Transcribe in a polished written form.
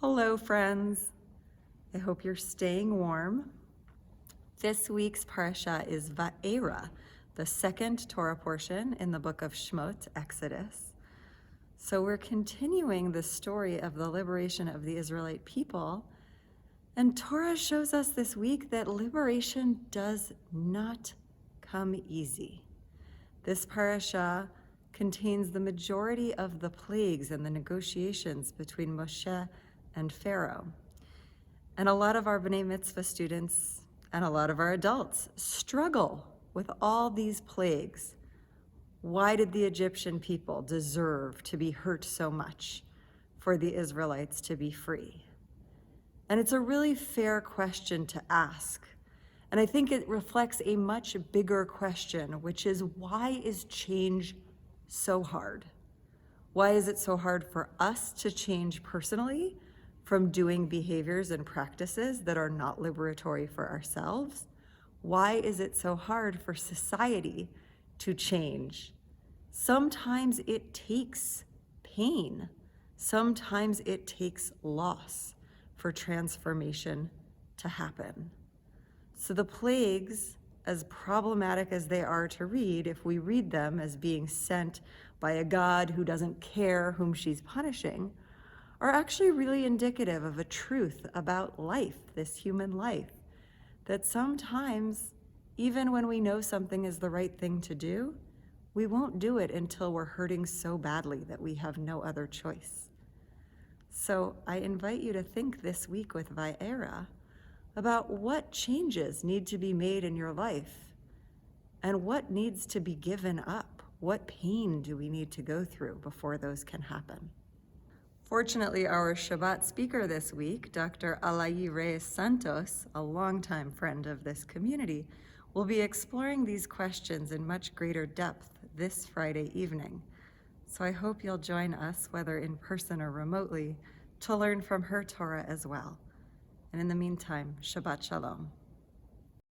Hello, friends. I hope you're staying warm. This week's Parashat is Vaera, the second Torah portion in the book of Shmot, Exodus. So we're continuing the story of the liberation of the Israelite people. And Torah shows us this week that liberation does not come easy. This parasha contains the majority of the plagues and the negotiations between Moshe and Pharaoh. And a lot of our B'nai Mitzvah students and a lot of our adults struggle with all these plagues. Why did the Egyptian people deserve to be hurt so much for the Israelites to be free? And it's a really fair question to ask. And I think it reflects a much bigger question, which is, why is change so hard? Why is it so hard for us to change personally from doing behaviors and practices that are not liberatory for ourselves? Why is it so hard for society to change? Sometimes it takes pain. Sometimes it takes loss for transformation to happen. So the plagues, as problematic as they are to read, if we read them as being sent by a God who doesn't care whom she's punishing, are actually really indicative of a truth about life, this human life, that sometimes, even when we know something is the right thing to do, we won't do it until we're hurting so badly that we have no other choice. So I invite you to think this week with Vaera about what changes need to be made in your life and what needs to be given up. What pain do we need to go through before those can happen? Fortunately, our Shabbat speaker this week, Dr. Alayi Reyes Santos, a longtime friend of this community, will be exploring these questions in much greater depth this Friday evening. So I hope you'll join us, whether in person or remotely, to learn from her Torah as well. And in the meantime, Shabbat Shalom.